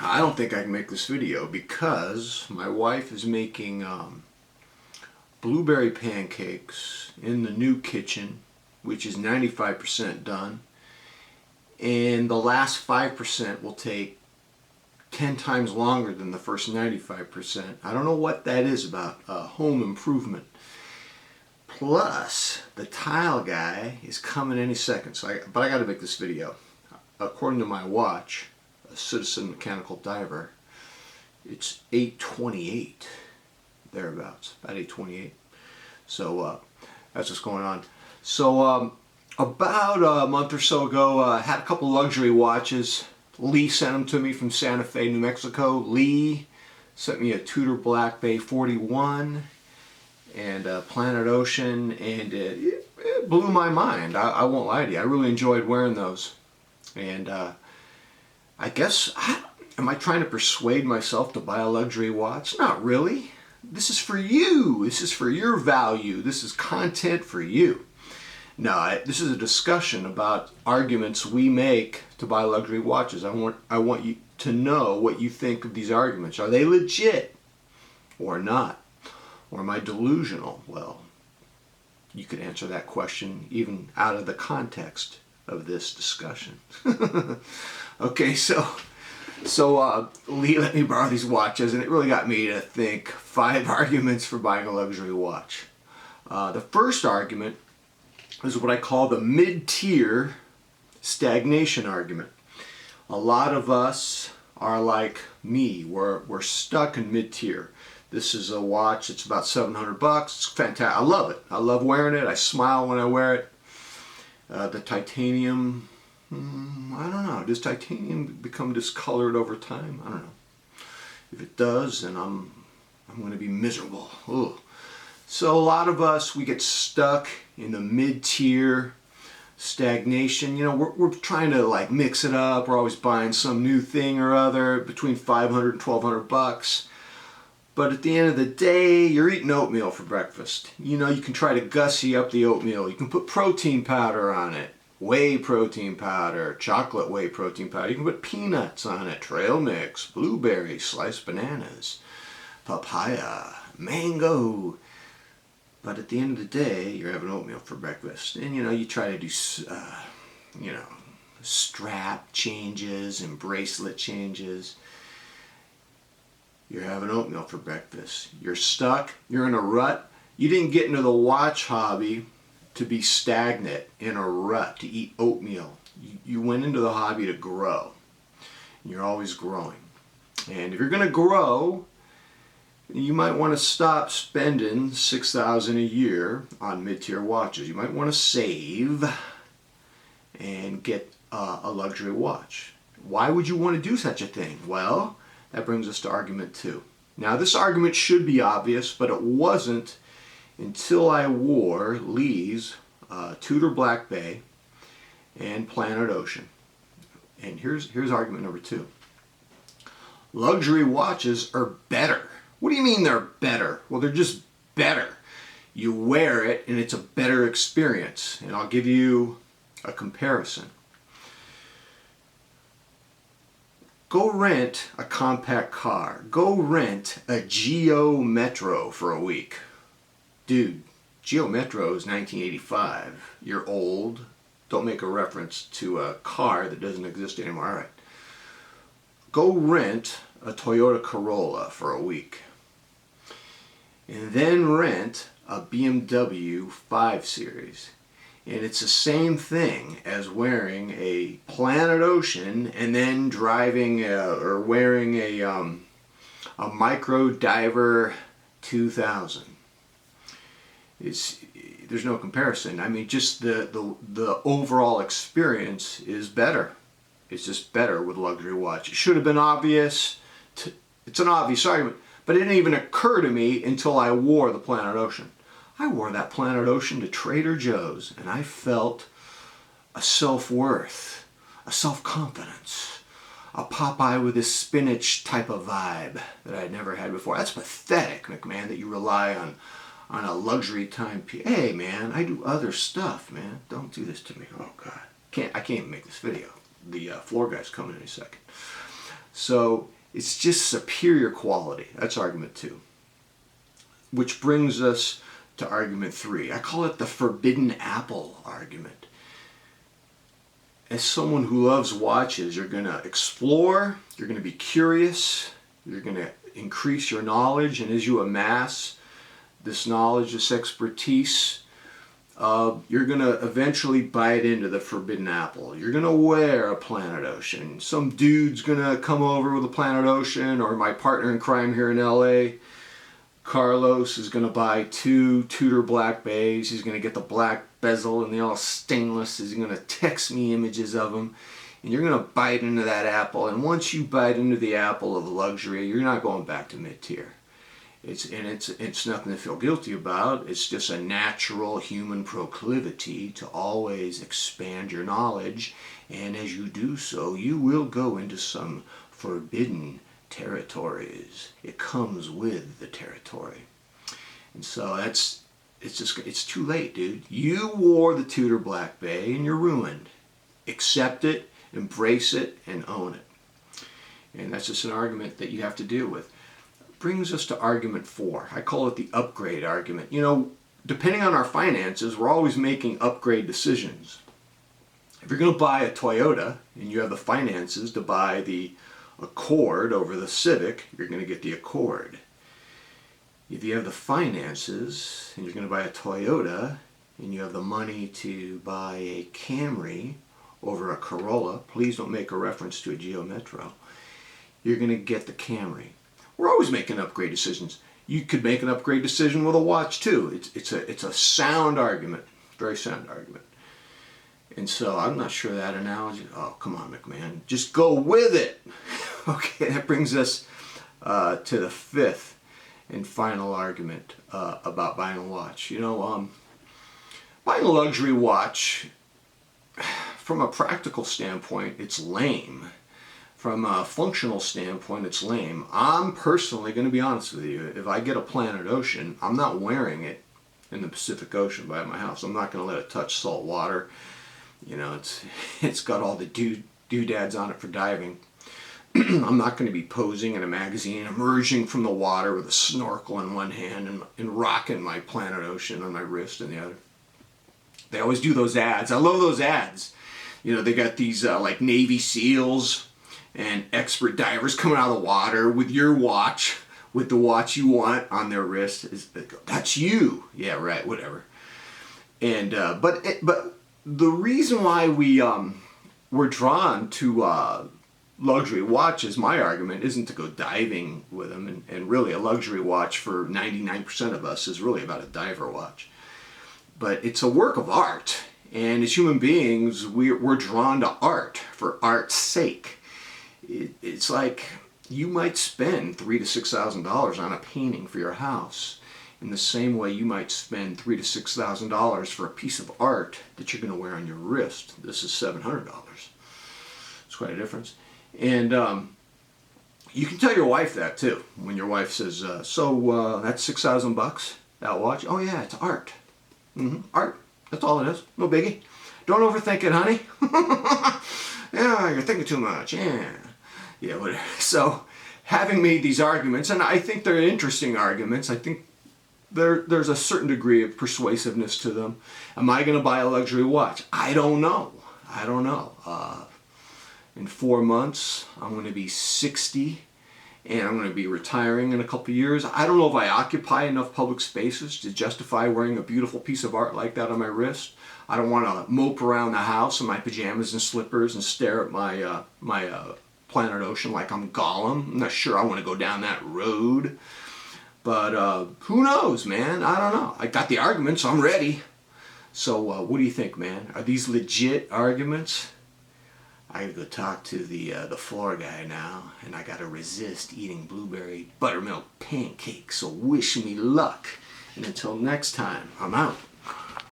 I don't think I can make this video because my wife is making blueberry pancakes in the new kitchen, which is 95% done, and the last 5% will take 10 times longer than the first 95%. I don't know what that is about home improvement. Plus, the tile guy is coming any second, but I got to make this video. According to my watch, a Citizen Mechanical Diver, it's 8:28, thereabouts, about 8:28. So that's what's going on. So about a month or so ago, I had a couple luxury watches. Lee sent them to me from Santa Fe, New Mexico. Lee sent me a Tudor Black Bay 41 and Planet Ocean, and it blew my mind. I won't lie to you. I really enjoyed wearing those. And I guess, am I trying to persuade myself to buy a luxury watch? Not really. This is for you. This is for your value. This is content for you. No, this is a discussion about arguments we make to buy luxury watches. I want you to know what you think of these arguments. Are they legit or not? Or am I delusional? Well, you could answer that question even out of the context of this discussion. Okay, so Lee let me borrow these watches, and it really got me to think 5 arguments for buying a luxury watch. The first argument is what I call the mid-tier stagnation argument. A lot of us are like me. We're stuck in mid-tier. This is a watch. It's about $700. It's fantastic. I love it. I love wearing it. I smile when I wear it. The titanium, I don't know. Does titanium become discolored over time? I don't know. If it does, then I'm going to be miserable. Ugh. So a lot of us, we get stuck in the mid-tier stagnation. You know, we're trying to like mix it up. We're always buying some new thing or other between $500 and $1,200. But at the end of the day, you're eating oatmeal for breakfast. You know, you can try to gussy up the oatmeal. You can put protein powder on it. Whey protein powder, chocolate whey protein powder. You can put peanuts on it, trail mix, blueberries, sliced bananas, papaya, mango. But at the end of the day, you're having oatmeal for breakfast. And, you know, you try to do, you know, strap changes and bracelet changes. You're having oatmeal for breakfast. You're stuck. You're in a rut. You didn't get into the watch hobby to be stagnant in a rut, to eat oatmeal. You went into the hobby to grow. You're always growing. And if you're going to grow, you might want to stop spending $6,000 a year on mid-tier watches. You might want to save and get a luxury watch. Why would you want to do such a thing? Well, that brings us to argument 2. Now, this argument should be obvious, but it wasn't until I wore Lee's Tudor Black Bay and Planet Ocean. And here's argument number 2. Luxury watches are better. What do you mean they're better? Well, they're just better. You wear it and it's a better experience. And I'll give you a comparison. Go rent a compact car. Go rent a Geo Metro for a week. Dude, Geo Metro is 1985. You're old. Don't make a reference to a car that doesn't exist anymore. All right. Go rent a Toyota Corolla for a week. And then rent a BMW 5 Series. And it's the same thing as wearing a Planet Ocean and then driving or wearing a Micro Diver 2000. There's no comparison. I mean, just the overall experience is better. It's just better with a luxury watch. It should have been obvious. It's an obvious argument, but it didn't even occur to me until I wore the Planet Ocean. I wore that Planet Ocean to Trader Joe's, and I felt a self-worth, a self-confidence, a Popeye with his spinach type of vibe that I'd never had before. That's pathetic, McMahon, that you rely on a luxury timepiece. Hey, man, I do other stuff, man. Don't do this to me. Oh, God. I can't even make this video. The floor guy's coming in a second. So It's just superior quality. That's argument 2. Which brings us to argument 3. I call it the forbidden apple argument. As someone who loves watches, you're going to explore, you're going to be curious, you're going to increase your knowledge, and as you amass this knowledge, this expertise, you're going to eventually bite into the forbidden apple. You're going to wear a Planet Ocean. Some dude's going to come over with a Planet Ocean, or my partner in crime here in LA, Carlos, is going to buy 2 Tudor Black Bays. He's going to get the black bezel and the all stainless. He's going to text me images of them. And you're going to bite into that apple. And once you bite into the apple of luxury, you're not going back to mid-tier. It's nothing to feel guilty about. It's just a natural human proclivity to always expand your knowledge. And as you do so, you will go into some forbidden territories. It comes with the territory. And so it's too late, dude. You wore the Tudor Black Bay and you're ruined. Accept it, embrace it, and own it. And that's just an argument that you have to deal with. Brings us to argument 4. I call it the upgrade argument. You know, depending on our finances, we're always making upgrade decisions. If you're going to buy a Toyota and you have the finances to buy the Accord over the Civic, you're going to get the Accord. If you have the finances and you're going to buy a Toyota and you have the money to buy a Camry over a Corolla, please don't make a reference to a Geo Metro, you're going to get the Camry. We're always making upgrade decisions. You could make an upgrade decision with a watch too. It's a sound argument, very sound argument. And so I'm not sure that analogy, oh come on McMahon, just go with it. Okay, that brings us to the 5th and final argument about buying a watch. You know, buying a luxury watch, from a practical standpoint, it's lame. From a functional standpoint, it's lame. I'm personally going to be honest with you. If I get a Planet Ocean, I'm not wearing it in the Pacific Ocean by my house. I'm not going to let it touch salt water. You know, it's got all the doodads on it for diving. I'm not going to be posing in a magazine, emerging from the water with a snorkel in one hand and rocking my Planet Ocean on my wrist in the other. They always do those ads. I love those ads. You know, they got these like Navy SEALs and expert divers coming out of the water with your watch, with the watch you want on their wrist. That's you. Yeah, right, whatever. And but the reason why we're drawn to luxury watches, my argument, isn't to go diving with them. And really a luxury watch for 99% of us is really about a diver watch. But it's a work of art. And as human beings, we're drawn to art for art's sake. It's like you might spend $3,000 to $6,000 on a painting for your house. In the same way you might spend $3,000 to $6,000 for a piece of art that you're going to wear on your wrist. This is $700. It's quite a difference. And you can tell your wife that too. When your wife says, so that's $6,000, that watch? Oh yeah, it's art. Art. That's all it is. No biggie. Don't overthink it, honey. Yeah, you're thinking too much. Yeah, whatever. So, having made these arguments, and I think they're interesting arguments, I think there's a certain degree of persuasiveness to them. Am I going to buy a luxury watch? I don't know. In 4 months, I'm going to be 60, and I'm going to be retiring in a couple of years. I don't know if I occupy enough public spaces to justify wearing a beautiful piece of art like that on my wrist. I don't want to mope around the house in my pajamas and slippers and stare at my Planet Ocean like I'm Gollum. I'm not sure I want to go down that road. But who knows, man? I don't know. I got the argument, so I'm ready. So what do you think, man? Are these legit arguments? I gotta go talk to the floor guy now, and I gotta resist eating blueberry buttermilk pancakes. So wish me luck. And until next time, I'm out.